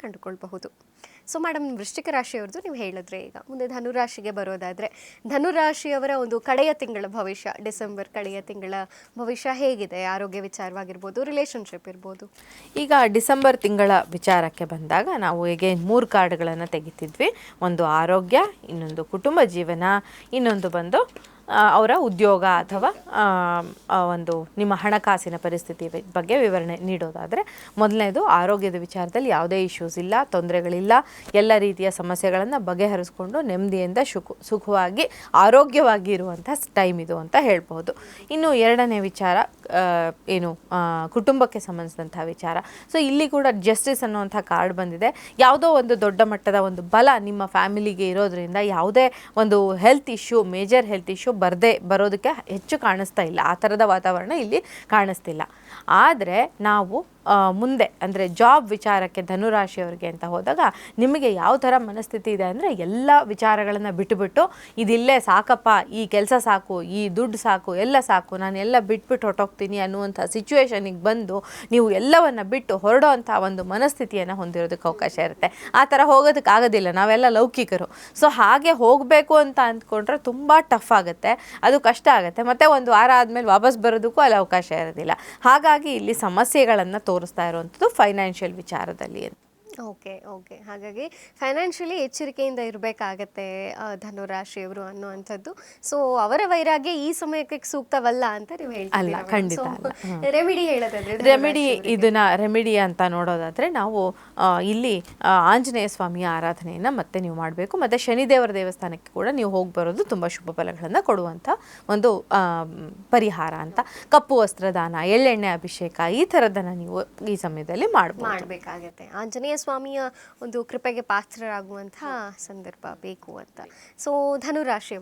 ಕಂಡುಕೊಳ್ಬಹುದು. So madam, ವೃಶ್ಚಿಕ ರಾಶಿಯವ್ರದ್ದು ನೀವು ಹೇಳಿದ್ರೆ, ಈಗ ಮುಂದೆ ಧನುರಾಶಿಗೆ ಬರೋದಾದರೆ ಧನುರಾಶಿಯವರ ಒಂದು ಕಡೆಯ ತಿಂಗಳ ಭವಿಷ್ಯ, ಡಿಸೆಂಬರ್ ಕಡೆಯ ತಿಂಗಳ ಭವಿಷ್ಯ ಹೇಗಿದೆ? ಆರೋಗ್ಯ ವಿಚಾರವಾಗಿರ್ಬೋದು, ರಿಲೇಷನ್ಶಿಪ್ ಇರ್ಬೋದು. ಈಗ ಡಿಸೆಂಬರ್ ತಿಂಗಳ ವಿಚಾರಕ್ಕೆ ಬಂದಾಗ ನಾವು ಹೇಗೆ 3 ಕಾರ್ಡ್ಗಳನ್ನು ತೆಗಿತಿದ್ವಿ. ಒಂದು ಆರೋಗ್ಯ, ಇನ್ನೊಂದು ಕುಟುಂಬ ಜೀವನ, ಇನ್ನೊಂದು ಬಂದು ಅವರ ಉದ್ಯೋಗ ಅಥವಾ ಒಂದು ನಿಮ್ಮ ಹಣಕಾಸಿನ ಪರಿಸ್ಥಿತಿ ಬಗ್ಗೆ ವಿವರಣೆ ನೀಡೋದಾದರೆ, ಮೊದಲನೇದು ಆರೋಗ್ಯದ ವಿಚಾರದಲ್ಲಿ ಯಾವುದೇ ಇಶ್ಯೂಸ್ ಇಲ್ಲ, ತೊಂದರೆಗಳಿಲ್ಲ, ಎಲ್ಲ ರೀತಿಯ ಸಮಸ್ಯೆಗಳನ್ನು ಬಗೆಹರಿಸ್ಕೊಂಡು ನೆಮ್ಮದಿಯಿಂದ ಸುಖವಾಗಿ ಆರೋಗ್ಯವಾಗಿ ಇರುವಂಥ ಟೈಮ್ ಇದು ಅಂತ ಹೇಳ್ಬೋದು. ಇನ್ನು ಎರಡನೇ ವಿಚಾರ ಏನು ಕುಟುಂಬಕ್ಕೆ ಸಂಬಂಧಿಸಿದಂಥ ವಿಚಾರ. ಸೊ ಇಲ್ಲಿ ಕೂಡ ಜಸ್ಟಿಸ್ ಅನ್ನುವಂಥ ಕಾರ್ಡ್ ಬಂದಿದೆ. ಯಾವುದೋ ಒಂದು ದೊಡ್ಡ ಮಟ್ಟದ ಒಂದು ಬಲ ನಿಮ್ಮ ಫ್ಯಾಮಿಲಿಗೆ ಇರೋದ್ರಿಂದ ಯಾವುದೇ ಒಂದು health issue, major health issue ಬರೋದಕ್ಕೆ ಹೆಚ್ಚು ಕಾಣಿಸ್ತಾ ಇಲ್ಲ. ಆ ಥರದ ವಾತಾವರಣ ಇಲ್ಲಿ ಕಾಣಿಸ್ತಿಲ್ಲ. ಆದರೆ ನಾವು ಮುಂದೆ ಅಂದರೆ ಜಾಬ್ ವಿಚಾರಕ್ಕೆ ಧನುರಾಶಿಯವರಿಗೆ ಅಂತ ಹೋದಾಗ ನಿಮಗೆ ಯಾವ ಥರ ಮನಸ್ಥಿತಿ ಇದೆ ಅಂದರೆ, ಎಲ್ಲ ವಿಚಾರಗಳನ್ನು ಬಿಟ್ಟುಬಿಟ್ಟು ಇದಿಲ್ಲೇ ಸಾಕಪ್ಪ, ಈ ಕೆಲಸ ಸಾಕು, ಈ ದುಡ್ಡು ಸಾಕು, ಎಲ್ಲ ಸಾಕು, ನಾನು ಎಲ್ಲ ಬಿಟ್ಬಿಟ್ಟು ಹೊರಟೋಗ್ತೀನಿ ಅನ್ನುವಂಥ ಸಿಚುವೇಶನಿಗೆ ಬಂದು ನೀವು ಎಲ್ಲವನ್ನು ಬಿಟ್ಟು ಹೊರಡೋ ಅಂಥ ಒಂದು ಮನಸ್ಥಿತಿಯನ್ನು ಹೊಂದಿರೋದಕ್ಕೆ ಅವಕಾಶ ಇರುತ್ತೆ. ಆ ಥರ ಹೋಗೋದಕ್ಕೆ ಆಗೋದಿಲ್ಲ, ನಾವೆಲ್ಲ ಲೌಕಿಕರು. ಸೊ ಹಾಗೆ ಹೋಗಬೇಕು ಅಂತ ಅಂದ್ಕೊಂಡ್ರೆ ತುಂಬ ಟಫ್ ಆಗುತ್ತೆ, ಅದು ಕಷ್ಟ ಆಗುತ್ತೆ. ಮತ್ತು ಒಂದು ವಾರ ಆದಮೇಲೆ ವಾಪಸ್ ಬರೋದಕ್ಕೂ ಅಲ್ಲಿ ಅವಕಾಶ ಇರೋದಿಲ್ಲ. ಹಾಗಾಗಿ ಇಲ್ಲಿ ಸಮಸ್ಯೆಗಳನ್ನು ತೋರಿಸ್ತಾ ಇರುವಂಥದ್ದು ಫೈನಾನ್ಷಿಯಲ್ ವಿಚಾರದಲ್ಲಿ. ಓಕೆ ಹಾಗಾಗಿ ಫೈನಾನ್ಷಿಯಲಿ ಎಚ್ಚರಿಕೆಯಿಂದ ಇರಬೇಕಾಗತ್ತೆ ಧನುರಾಶಿಯವರು ಅನ್ನುವಂಥದ್ದು. ಸೊ ಅವರ ವೈರಾಗ್ಯ ಈ ಸಮಯಕ್ಕೆ ಸೂಕ್ತವಲ್ಲ ಅಂತ ನೀವು ಹೇಳ್ತೀರಾ? ಅಲ್ಲ, ಖಂಡಿತ ಅಲ್ಲ. ರೆಮಿಡಿ ಹೇಳೋದಾದ್ರೆ, ರೆಮಿಡಿ ಅಂತ ನೋಡೋದಾದರೆ ನಾವು ಇಲ್ಲಿ ಆಂಜನೇಯ ಸ್ವಾಮಿಯ ಆರಾಧನೆಯನ್ನು ಮತ್ತೆ ನೀವು ಮಾಡಬೇಕು. ಮತ್ತು ಶನಿದೇವರ ದೇವಸ್ಥಾನಕ್ಕೆ ಕೂಡ ನೀವು ಹೋಗಿ ಬರೋದು ತುಂಬ ಶುಭ ಫಲಗಳನ್ನು ಕೊಡುವಂಥ ಒಂದು ಪರಿಹಾರ ಅಂತ. ಕಪ್ಪು ವಸ್ತ್ರದಾನ, ಎಳ್ಳೆಣ್ಣೆ ಅಭಿಷೇಕ, ಈ ಥರದ್ದನ್ನು ನೀವು ಈ ಸಮಯದಲ್ಲಿ ಮಾಡಬೇಕಾಗತ್ತೆ. ಆಂಜನೇಯ ಸ್ವಾಮಿಯ ಒಂದು ಕೃಪೆಗೆ ಪಾತ್ರರಾಗುವಂತಹ ಸಂದರ್ಭ ಬೇಕು ಅಂತ. ಸೊ ಧನುರಾಶಿ